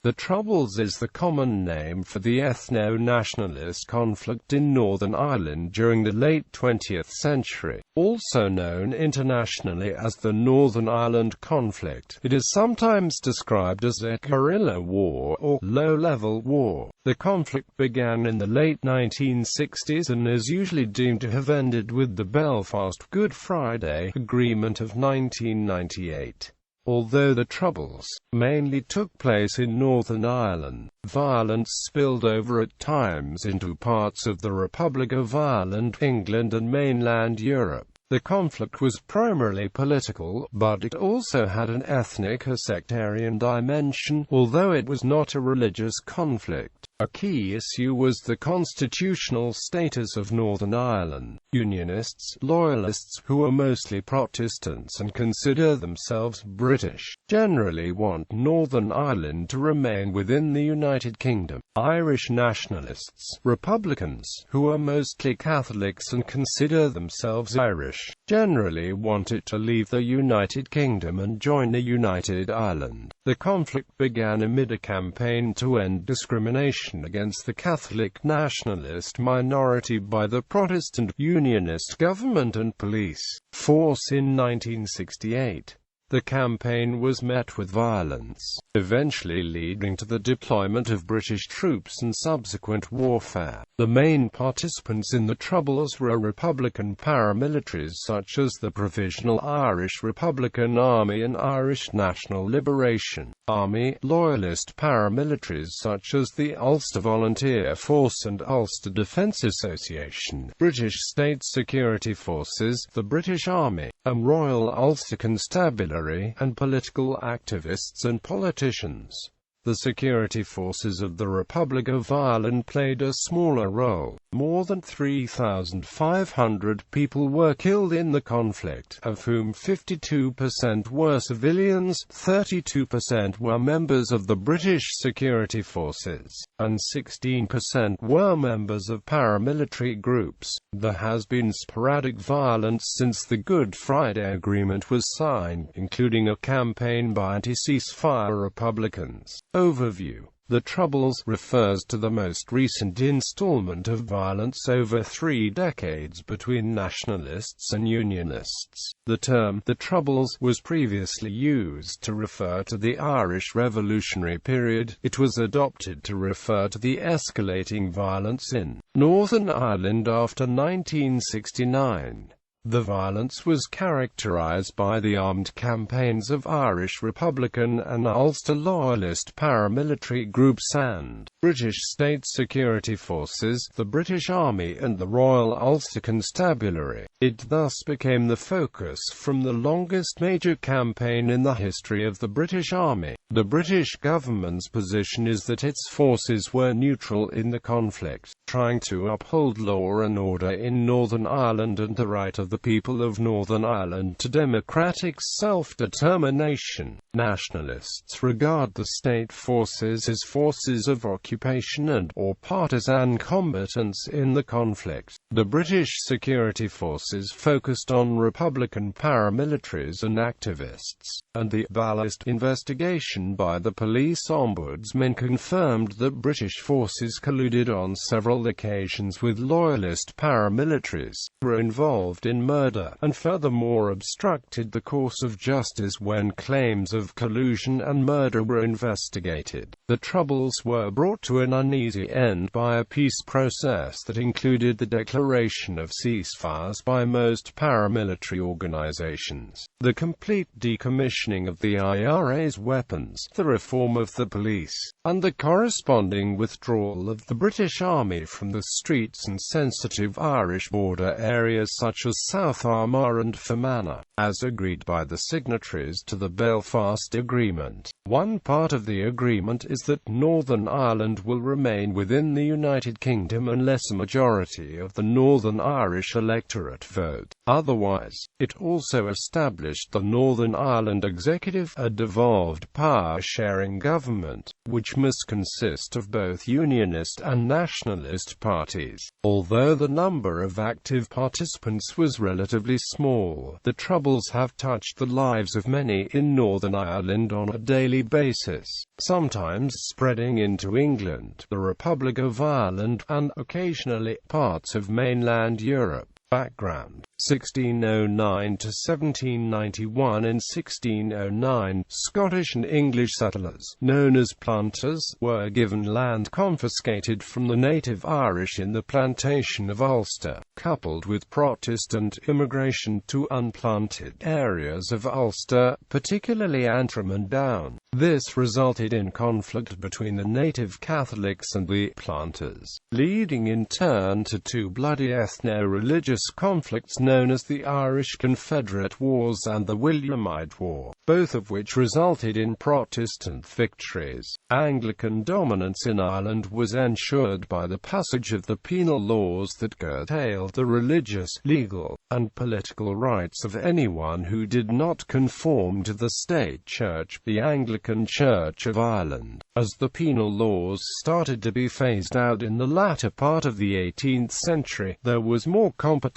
The Troubles is the common name for the ethno-nationalist conflict in Northern Ireland during the late 20th century, also known internationally as the Northern Ireland conflict. It is sometimes described as a guerrilla war or low-level war. The conflict began in the late 1960s and is usually deemed to have ended with the Belfast Good Friday Agreement of 1998. Although the Troubles mainly took place in Northern Ireland, violence spilled over at times into parts of the Republic of Ireland, England and mainland Europe. The conflict was primarily political, but it also had an ethnic or sectarian dimension, although it was not a religious conflict. A key issue was the constitutional status of Northern Ireland. Unionists, loyalists, who were mostly Protestants and consider themselves British, generally want Northern Ireland to remain within the United Kingdom. Irish nationalists, Republicans, who are mostly Catholics and consider themselves Irish, generally want it to leave the United Kingdom and join the United Ireland. The conflict began amid a campaign to end discrimination against the Catholic nationalist minority by the Protestant Unionist government and police force in 1968. The campaign was met with violence, eventually leading to the deployment of British troops and subsequent warfare. The main participants in the Troubles were Republican paramilitaries such as the Provisional Irish Republican Army and Irish National Liberation Army, loyalist paramilitaries such as the Ulster Volunteer Force and Ulster Defence Association, British State Security Forces, the British Army, and Royal Ulster Constabulary, and political activists and politicians. The security forces of the Republic of Ireland played a smaller role. More than 3,500 people were killed in the conflict, of whom 52% were civilians, 32% were members of the British security forces, and 16% were members of paramilitary groups. There has been sporadic violence since the Good Friday Agreement was signed, including a campaign by anti-ceasefire Republicans. Overview. The Troubles refers to the most recent installment of violence over 3 decades between nationalists and unionists. The term, the Troubles, was previously used to refer to the Irish Revolutionary period. It was adopted to refer to the escalating violence in Northern Ireland after 1969. The violence was characterized by the armed campaigns of Irish Republican and Ulster Loyalist paramilitary groups and British State Security Forces, the British Army and the Royal Ulster Constabulary. It thus became the focus from the longest major campaign in the history of the British Army. The British government's position is that its forces were neutral in the conflict, trying to uphold law and order in Northern Ireland and the right of the people of Northern Ireland to democratic self-determination. Nationalists regard the state forces as forces of occupation and/or partisan combatants in the conflict. The British security forces focused on Republican paramilitaries and activists, and the Backlash investigation by the police ombudsman confirmed that British forces colluded on several occasions with loyalist paramilitaries, were involved in murder, and furthermore obstructed the course of justice when claims of collusion and murder were investigated. The Troubles were brought to an uneasy end by a peace process that included the declaration of ceasefires by most paramilitary organizations, the complete decommissioning of the IRA's weapons, the reform of the police, and the corresponding withdrawal of the British Army from the streets and sensitive Irish border areas such as South Armagh and Fermanagh, as agreed by the signatories to the Belfast Agreement. One part of the agreement is that Northern Ireland will remain within the United Kingdom unless a majority of the Northern Irish electorate vote otherwise. It also established the Northern Ireland Executive, a devolved power power-sharing government, which must consist of both Unionist and Nationalist parties. Although the number of active participants was relatively small, the Troubles have touched the lives of many in Northern Ireland on a daily basis, sometimes spreading into England, the Republic of Ireland, and occasionally parts of mainland Europe. Background: 1609 to 1791. In 1609, Scottish and English settlers, known as planters, were given land confiscated from the native Irish in the plantation of Ulster, coupled with Protestant immigration to unplanted areas of Ulster, particularly Antrim and Down. This resulted in conflict between the native Catholics and the planters, leading in turn to two bloody ethno-religious conflicts known as the Irish Confederate Wars and the Williamite War, both of which resulted in Protestant victories. Anglican dominance in Ireland was ensured by the passage of the penal laws that curtailed the religious, legal, and political rights of anyone who did not conform to the state church, the Anglican Church of Ireland. As the penal laws started to be phased out in the latter part of the 18th century, there was more competition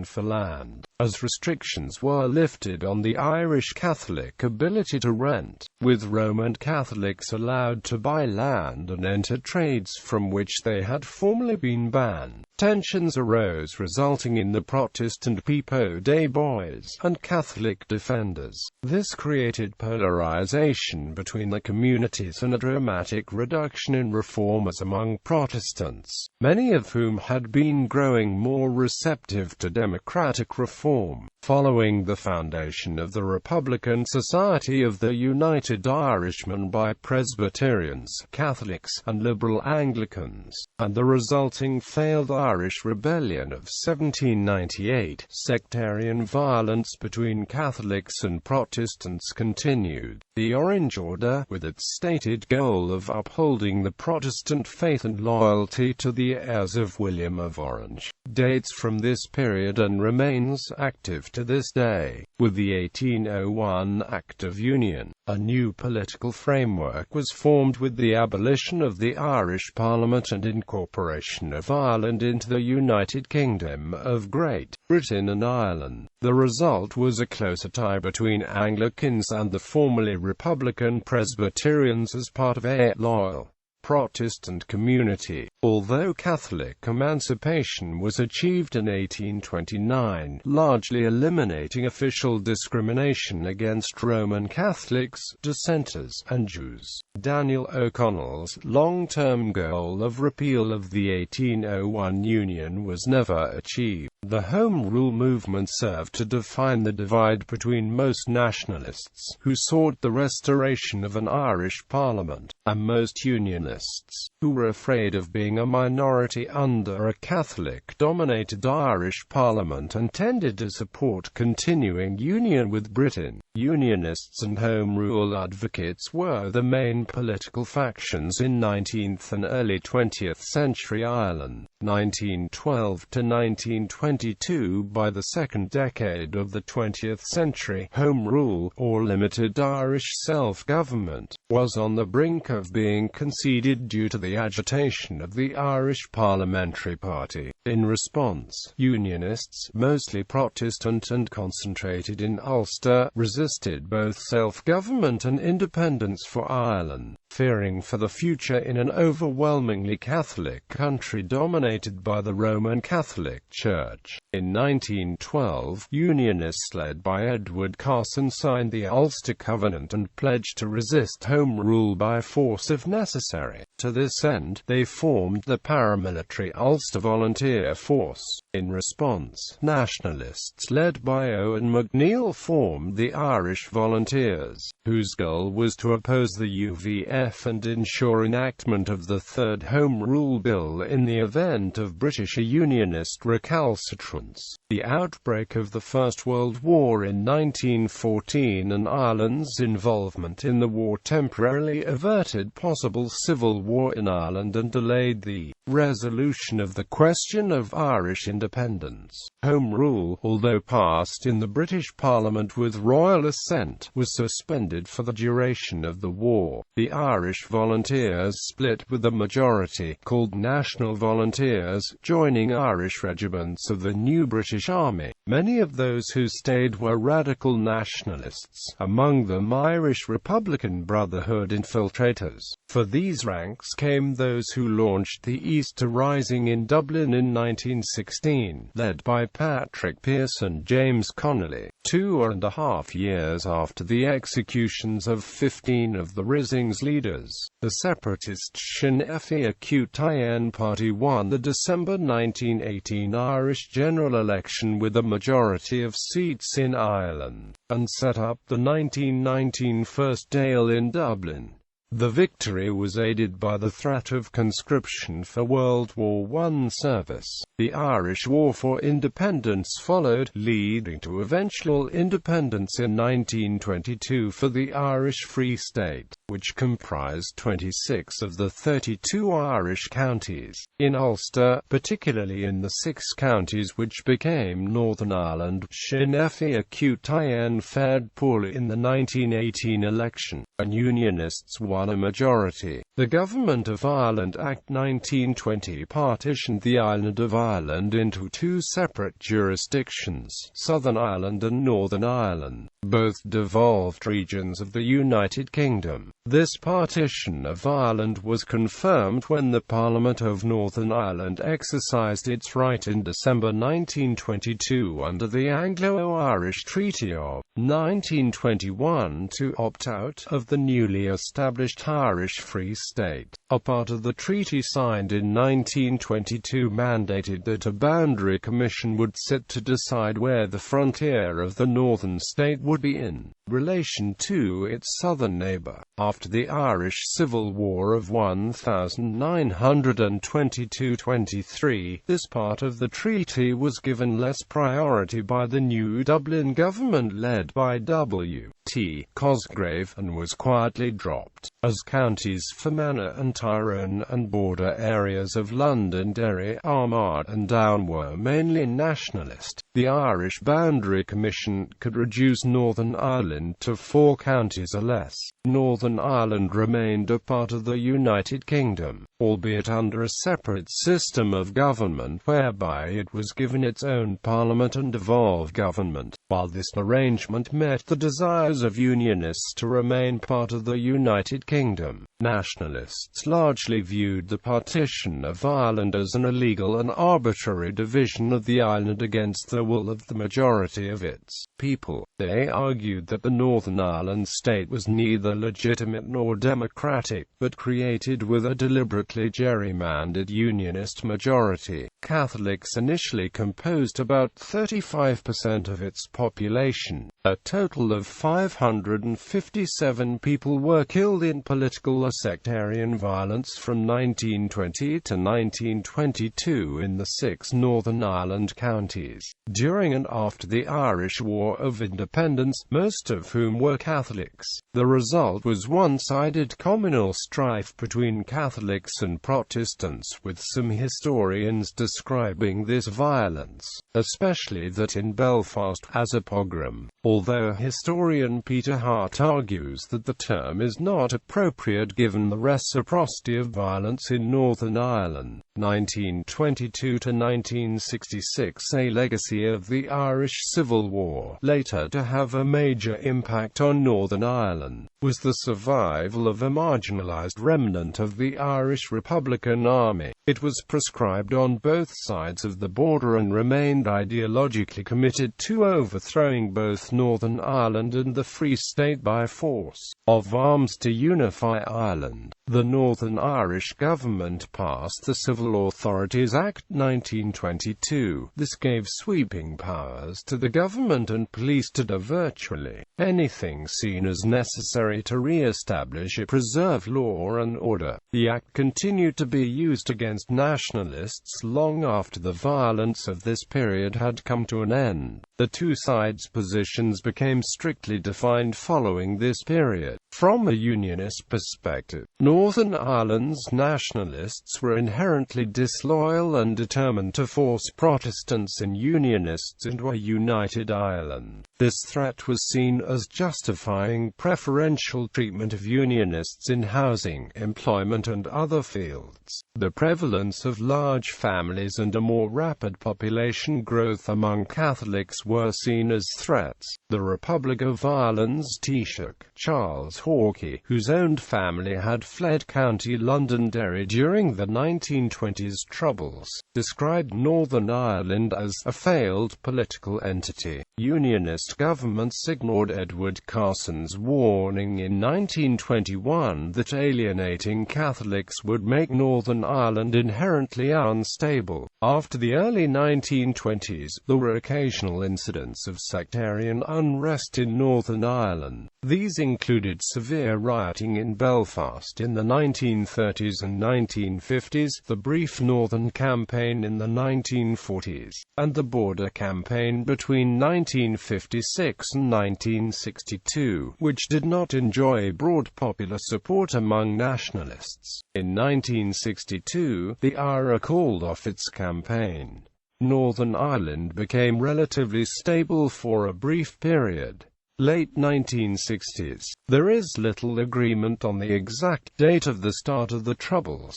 for land, as restrictions were lifted on the Irish Catholic ability to rent, with Roman Catholics allowed to buy land and enter trades from which they had formerly been banned. Tensions arose, resulting in the Protestant Pepo des Bois and Catholic defenders. This created polarization between the communities and a dramatic reduction in reformers among Protestants, many of whom had been growing more receptive to democratic reform. Following the foundation of the Republican Society of the United Irishmen by Presbyterians, Catholics, and liberal Anglicans, and the resulting failed Irish Rebellion of 1798, sectarian violence between Catholics and Protestants continued. The Orange Order, with its stated goal of upholding the Protestant faith and loyalty to the heirs of William of Orange, dates from this period and remains active to this day. With the 1801 Act of Union, a new political framework was formed with the abolition of the Irish Parliament and incorporation of Ireland into the United Kingdom of Great Britain and Ireland. The result was a closer tie between Anglicans and the formerly Republican Presbyterians as part of a loyal Protestant community. Although Catholic emancipation was achieved in 1829, largely eliminating official discrimination against Roman Catholics, dissenters, and Jews, Daniel O'Connell's long-term goal of repeal of the 1801 Union was never achieved. The Home Rule movement served to define the divide between most nationalists, who sought the restoration of an Irish Parliament, and most Unionists, who were afraid of being a minority under a Catholic-dominated Irish Parliament and tended to support continuing union with Britain. Unionists and Home Rule advocates were the main political factions in 19th and early 20th century Ireland. 1912 to 1922. By the second decade of the 20th century, Home Rule, or limited Irish self-government, was on the brink of being conceded due to the agitation of the Irish Parliamentary Party. In response, Unionists, mostly Protestant and concentrated in Ulster, resisted both self-government and independence for Ireland, fearing for the future in an overwhelmingly Catholic country dominated by the Roman Catholic Church. In 1912, Unionists led by Edward Carson signed the Ulster Covenant and pledged to resist Home Rule by force if necessary. To this end, they formed the paramilitary Ulster Volunteer Force. In response, nationalists led by Owen McNeill formed the Irish Volunteers, whose goal was to oppose the UVF and ensure enactment of the Third Home Rule Bill in the event of British Unionist recalcitrance. The outbreak of the First World War in 1914 and Ireland's involvement in the war temporarily averted possible civil war in Ireland and delayed the resolution of the question of Irish independence. Home Rule, although passed in the British Parliament with royal assent, was suspended for the duration of the war. The Irish Volunteers split with the majority, called National Volunteers, joining Irish regiments of the new British Army. Many of those who stayed were radical nationalists, among them Irish Republican Brotherhood infiltrators. For these ranks came those who launched the Easter Rising in Dublin in 1916, led by Patrick Pearse and James Connolly. 2.5 years after the executions of 15 of the Rising's leaders, the separatist Sinn Féin party won the December 1918 Irish general election with a majority of seats in Ireland, and set up the 1919 First Dáil in Dublin. The victory was aided by the threat of conscription for World War I service. The Irish War for Independence followed, leading to eventual independence in 1922 for the Irish Free State, which comprised 26 of the 32 Irish counties. In Ulster, particularly in the 6 counties which became Northern Ireland, Sinn Féin fared poorly in the 1918 election, and Unionists won a majority. The Government of Ireland Act 1920 partitioned the island of Ireland into 2 separate jurisdictions, Southern Ireland and Northern Ireland, both devolved regions of the United Kingdom. This partition of Ireland was confirmed when the Parliament of Northern Ireland exercised its right in December 1922 under the Anglo-Irish Treaty of 1921 to opt out of the newly established Irish Free State. A part of the treaty signed in 1922 mandated that a boundary commission would sit to decide where the frontier of the northern state would be in relation to its southern neighbour. After the Irish Civil War of 1922–23, this part of the treaty was given less priority by the new Dublin government led by W.T. Cosgrave, and was quietly dropped, as counties Fermanagh and Tyrone and border areas of Londonderry, Armagh and Down were mainly nationalist. The Irish Boundary Commission could reduce Northern Ireland to 4 counties or less. Northern Ireland remained a part of the United Kingdom, albeit under a separate system of government whereby it was given its own parliament and devolved government. While this arrangement met the desires of Unionists to remain part of the United Kingdom, nationalists largely viewed the partition of Ireland as an illegal and arbitrary division of the island against the will of the majority of its people. They argued that the Northern Ireland state was neither legitimate nor democratic, but created with a deliberately gerrymandered Unionist majority. Catholics initially composed about 35% of its population. A total of 557 people were killed in political or sectarian violence from 1920 to 1922 in the 6 Northern Ireland counties. During and after the Irish War of Independence, most of whom were Catholics, the result was one-sided communal strife between Catholics and Protestants, with some historians describing this violence, especially that in Belfast, as a pogrom, although historian Peter Hart argues that the term is not appropriate given the reciprocity of violence in Northern Ireland. 1922 to 1966, a legacy of the Irish Civil War, later to have a major impact on Northern Ireland, was the survival of a marginalised remnant of the Irish Republican Army. It was proscribed on both sides of the border and remained ideologically committed to overthrowing both Northern Ireland and the Free State by force of arms to unify Ireland. The Northern Irish government passed the Civil Authorities Act 1922. This gave sweeping powers to the government and police to do virtually anything seen as necessary to re-establish or preserve law and order. The act continued to be used against nationalists long after the violence of this period had come to an end. The two sides' positions became strictly defined following this period. From a Unionist perspective, Northern Ireland's nationalists were inherently disloyal and determined to force Protestants and Unionists into a united Ireland. This threat was seen as justifying preferential treatment of Unionists in housing, employment and other fields. The prevalence of large families and a more rapid population growth among Catholics were seen as threats. The Republic of Ireland's Taoiseach, Charles Haughey, whose own family had fled County Londonderry during the 1920s Troubles, described Northern Ireland as a failed political entity. Unionist governments ignored Edward Carson's warning in 1921 that alienating Catholics would make Northern Ireland inherently unstable. After the early 1920s, there were occasional incidents of sectarian unrest in Northern Ireland. These included severe rioting in Belfast in the 1930s and 1950s, the brief Northern Campaign in the 1940s, and the Border Campaign between 1956 and 1962, which did not enjoy broad popular support among nationalists. In 1962, the IRA called off its campaign. Northern Ireland became relatively stable for a brief period. Late 1960s. There is little agreement on the exact date of the start of the Troubles.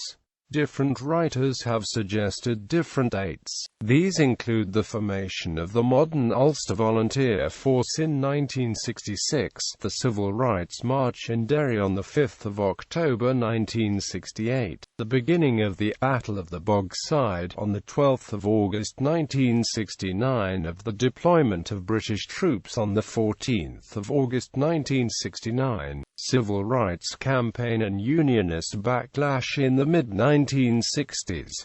Different writers have suggested different dates. These include the formation of the modern Ulster Volunteer Force in 1966, the Civil Rights March in Derry on 5 October 1968, the beginning of the Battle of the Bogside on 12 August 1969, of the deployment of British troops on 14 August 1969, Civil Rights Campaign and Unionist backlash in the mid-1960s.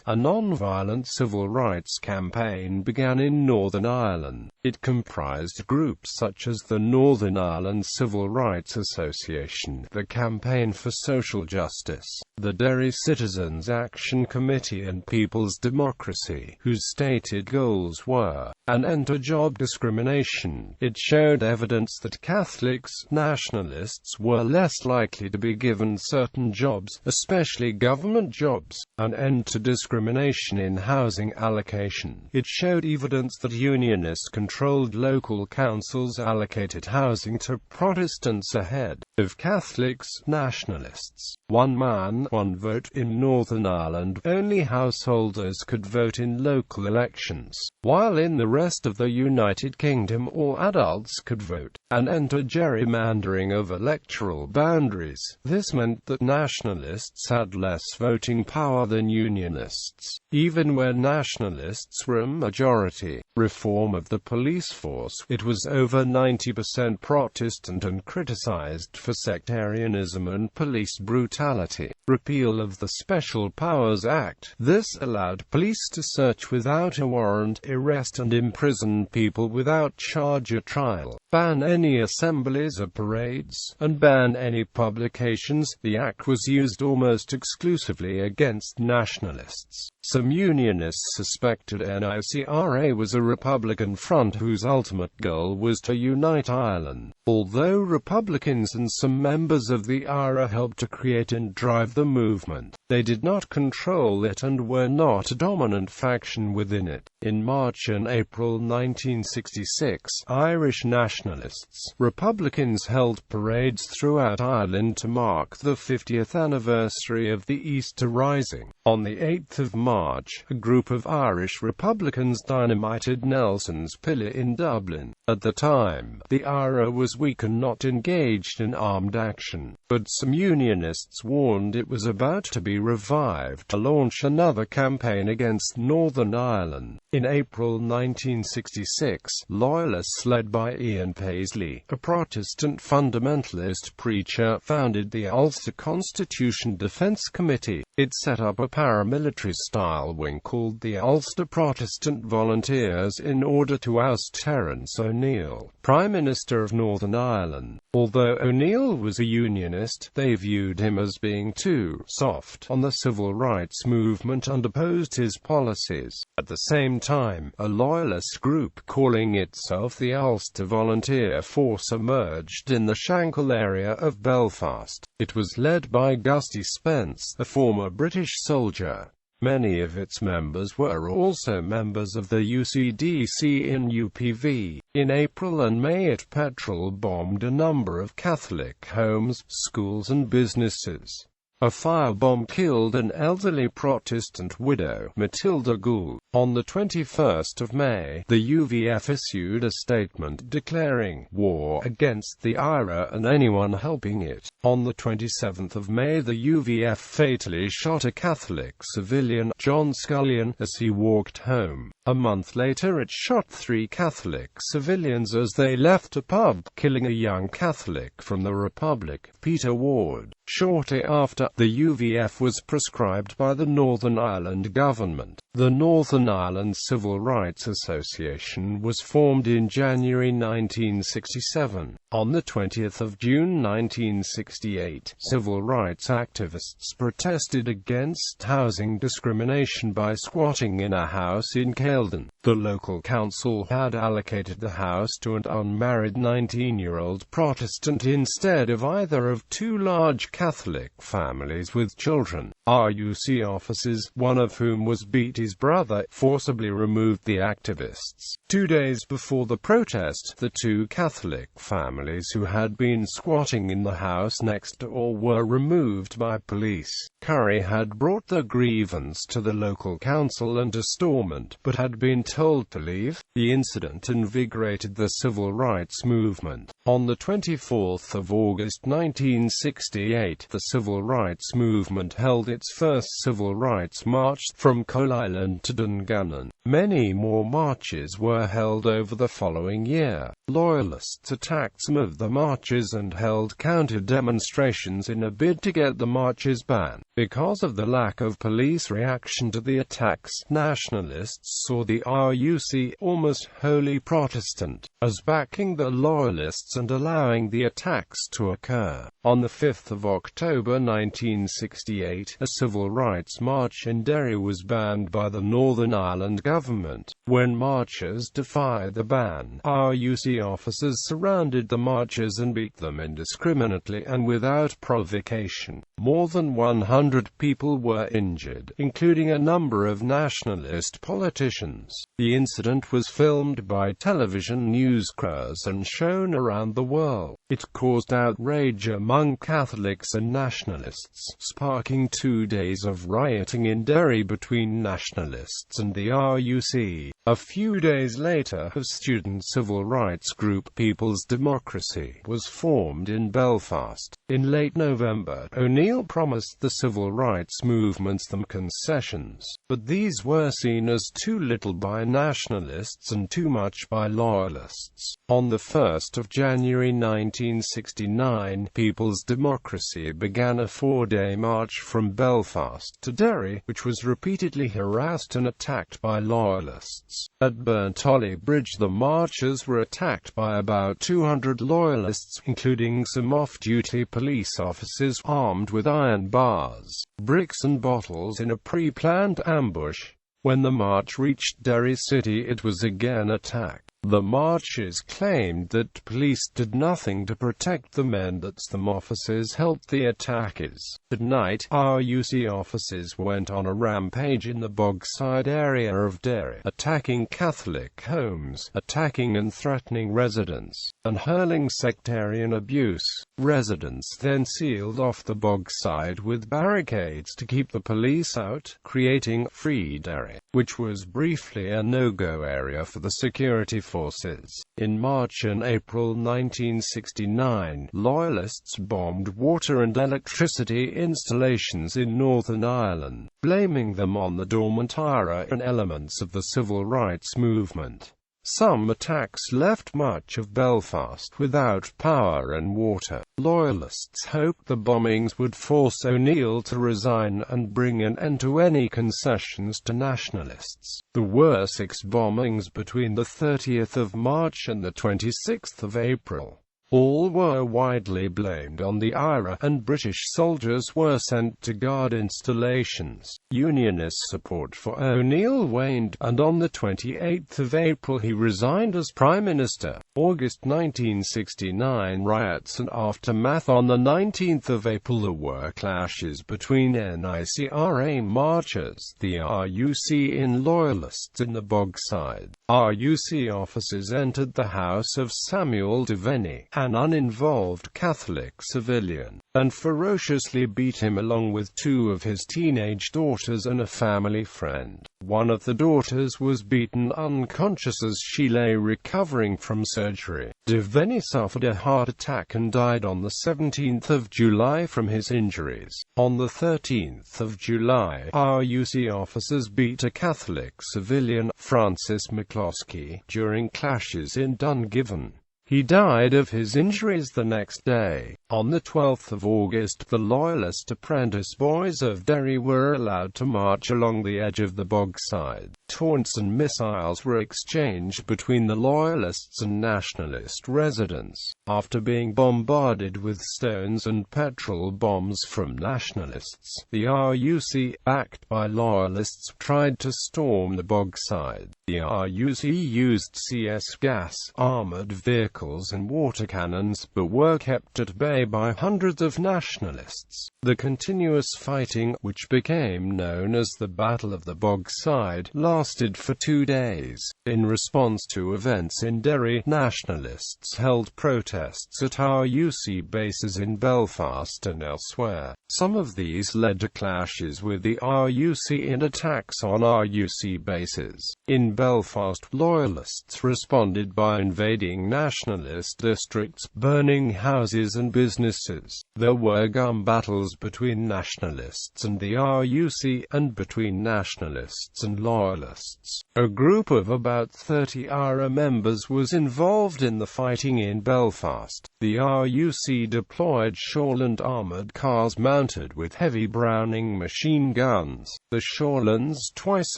A non-violent civil rights campaign began in Northern Ireland. It comprised groups such as the Northern Ireland Civil Rights Association, the Campaign for Social Justice, the Derry Citizens Action Committee and People's Democracy, whose stated goals were an end to job discrimination. It showed evidence that Catholics, nationalists, were less likely to be given certain jobs, especially government jobs, an end to discrimination in housing allocation. It showed evidence that Unionist-controlled local councils allocated housing to Protestants ahead of Catholics, nationalists. One man, one vote. In Northern Ireland, only householders could vote in local elections, while in the rest of the United Kingdom all adults could vote. An end to gerrymandering of electoral boundaries. This meant that nationalists had less voting power than Unionists, even where nationalists were a majority. Reform of the police force. It was over 90% Protestant and criticized for sectarianism and police brutality. Repeal of the Special Powers Act. This allowed police to search without a warrant, arrest and imprison people without charge or trial, ban any assemblies or parades, and ban any publications. The act was used almost exclusively against nationalists. Some Unionists suspected NICRA was a Republican front whose ultimate goal was to unite Ireland. Although Republicans and some members of the IRA helped to create and drive the movement, they did not control it and were not a dominant faction within it. In March and April 1966, Irish nationalists, Republicans held parades throughout Ireland to mark the 50th anniversary of the Easter Rising. On the 8th of March, a group of Irish Republicans dynamited Nelson's Pillar in Dublin. At the time, the IRA was weak and not engaged in armed action, but some Unionists warned it was about to be revived to launch another campaign against Northern Ireland. In April 1966, Loyalists led by Ian Paisley, a Protestant fundamentalist preacher, founded the Ulster Constitution Defence Committee. It set up a paramilitary-style wing called the Ulster Protestant Volunteers in order to oust Terence O'Neill, Prime Minister of Northern Ireland. Although O'Neill was a Unionist, they viewed him as being too soft. on the civil rights movement and opposed his policies. At the same time, a loyalist group calling itself the Ulster Volunteer Force emerged in the Shankill area of Belfast. It was led by Gusty Spence, a former British soldier. Many of its members were also members of the UCDC in UPV. In April and May it petrol-bombed a number of Catholic homes, schools and businesses. A firebomb killed an elderly Protestant widow, Matilda Gould. On the 21st of May, the UVF issued a statement declaring war against the IRA and anyone helping it. On the 27th of May, the UVF fatally shot a Catholic civilian, John Scullion, as he walked home. A month later it shot 3 Catholic civilians as they left a pub, killing a young Catholic from the Republic, Peter Ward. Shortly after, the UVF was proscribed by the Northern Ireland government. The Northern Ireland Civil Rights Association was formed in January 1967. On the 20th of June 1968, civil rights activists protested against housing discrimination by squatting in a house in Caledon. The local council had allocated the house to an unmarried 19-year-old Protestant instead of either of 2 large Catholic families with children. RUC officers, one of whom was beat his brother, forcibly removed the activists. 2 days before the protest, the 2 Catholic families who had been squatting in the house next door were removed by police. Curry had brought the grievance to the local council under Stormont, but had been told to leave. The incident invigorated the civil rights movement. On the 24th of August 1968, the civil rights movement held its first civil rights march from Coal Island to Dungannon. Many more marches were held over the following year. Loyalists attacked some of the marches and held counter-demonstrations in a bid to get the marches banned. Because of the lack of police reaction to the attacks, nationalists saw the RUC, almost wholly Protestant, as backing the Loyalists and allowing the attacks to occur. On the 5th of October 1968, a civil rights march in Derry was banned by the Northern Ireland government. When marchers defied the ban, RUC officers surrounded the marchers and beat them indiscriminately and without provocation. More than 100 people were injured, including a number of nationalist politicians. The incident was filmed by television news crews and shown around the world. It caused outrage among Catholics and nationalists, sparking 2 days of rioting in Derry between nationalists and the RUC. A few days later, a student civil rights group, People's Democracy, was formed in Belfast. In late November, O'Neill promised the civil rights movement some concessions, but these were seen as too little by nationalists and too much by loyalists. On the 1st of January 1969, People's Democracy began a 4-day march from Belfast to Derry, which was repeatedly harassed and attacked by loyalists. At Burntolly Bridge, the marchers were attacked by about 200 loyalists, including some off-duty police officers armed with iron bars, bricks and bottles in a pre-planned ambush. When the march reached Derry City, it was again attacked. The marchers claimed that police did nothing to protect the men, that some officers helped the attackers. At night, RUC officers went on a rampage in the Bogside area of Derry, attacking Catholic homes, attacking and threatening residents, and hurling sectarian abuse. Residents then sealed off the Bogside with barricades to keep the police out, creating Free Derry, which was briefly a no-go area for the security forces. In March and April 1969, Loyalists bombed water and electricity installations in Northern Ireland, blaming them on the dormant IRA and elements of the civil rights movement. Some attacks left much of Belfast without power and water. Loyalists hoped the bombings would force O'Neill to resign and bring an end to any concessions to nationalists. There were 6 bombings between the 30th of March and the 26th of April. All were widely blamed on the IRA, and British soldiers were sent to guard installations. Unionist support for O'Neill waned, and on the 28th of April he resigned as Prime Minister. August 1969 Riots and Aftermath. On the 19th of April there were clashes between NICRA marchers, the RUC and Loyalists in the Bogside. RUC officers entered the house of Samuel Devaney, an uninvolved Catholic civilian, and ferociously beat him along with two of his teenage daughters and a family friend. One of the daughters was beaten unconscious as she lay recovering from surgery. Devaney suffered a heart attack and died on the 17th of July from his injuries. On the 13th of July, RUC officers beat a Catholic civilian, Francis McCloskey, during clashes in Dungiven. He died of his injuries the next day. On the 12th of August, the Loyalist apprentice boys of Derry were allowed to march along the edge of the Bogside. Taunts and missiles were exchanged between the Loyalists and Nationalist residents. After being bombarded with stones and petrol bombs from Nationalists, the RUC, backed by Loyalists, tried to storm the Bogside. The RUC used CS gas, armoured vehicles and water cannons, but were kept at bay by hundreds of Nationalists. The continuous fighting, which became known as the Battle of the Bogside, lasted for 2 days. In response to events in Derry, Nationalists held protests at RUC bases in Belfast and elsewhere. Some of these led to clashes with the RUC and attacks on RUC bases. In Belfast, Loyalists responded by invading Nationalist districts, burning houses and businesses. There were gun battles between Nationalists and the RUC, and between Nationalists and Loyalists. A group of about 30 IRA members was involved in the fighting in Belfast. The RUC deployed Shoreland armoured cars mounted with heavy Browning machine guns. The Shorelands twice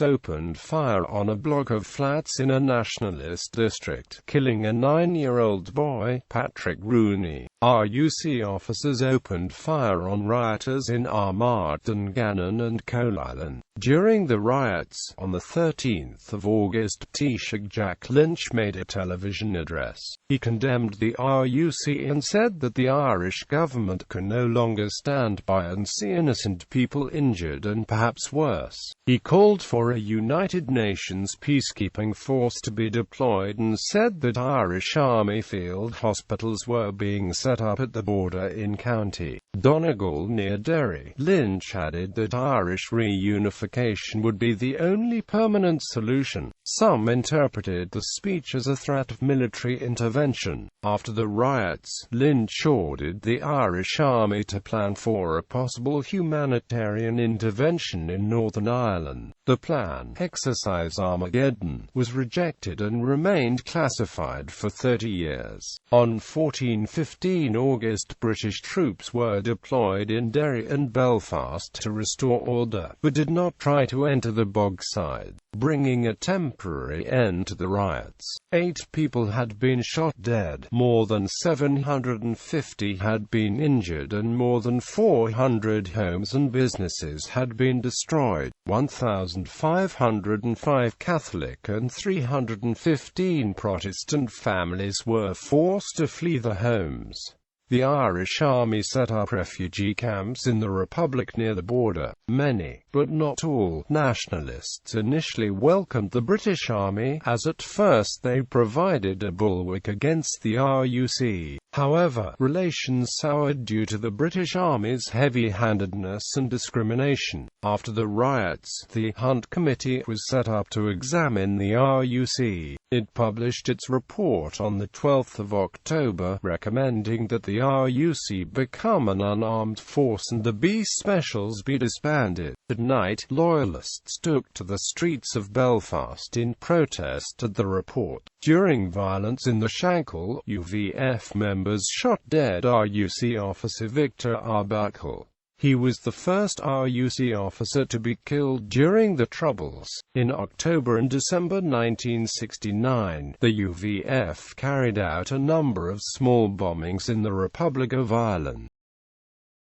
opened fire on a block of flats in a Nationalist district, killing a 9-year-old boy, Patrick Rooney. RUC officers opened fire on rioters in Armagh, Dungannon and Coleisland. During the riots, on the 13th of August, Taoiseach Jack Lynch made a television address. He condemned the RUC and said that the Irish government can no longer stand by and see innocent people injured and perhaps worse. He called for a United Nations peacekeeping force to be deployed and said that Irish Army field hospitals were being set up at the border in County Donegal near Derry. Lynch added that Irish reunification would be the only permanent solution. Some interpreted the speech as a threat of military intervention. After the riots, Lynch ordered the Irish Army to plan for a possible humanitarian intervention in Northern Ireland. The plan, Exercise Armageddon, was rejected and remained classified for 30 years. On 14-15 August, British troops were deployed in Derry and Belfast to restore order, but did not try to enter the Bogside, bringing a temporary end to the riots. 8 people had been shot dead, more than 750 had been injured and more than 400 homes and businesses had been destroyed. 1,505 Catholic and 315 Protestant families were forced to flee their homes. The Irish Army set up refugee camps in the Republic near the border. Many, but not all, Nationalists initially welcomed the British Army, as at first they provided a bulwark against the RUC. However, relations soured due to the British Army's heavy-handedness and discrimination. After the riots, the Hunt Committee was set up to examine the RUC. It published its report on the 12th of October, recommending that the RUC become an unarmed force and the B Specials be disbanded. At night, Loyalists took to the streets of Belfast in protest at the report. During violence in the Shankill, UVF members shot dead RUC officer Victor Arbuckle. He was the first RUC officer to be killed during the Troubles. In October and December 1969, the UVF carried out a number of small bombings in the Republic of Ireland.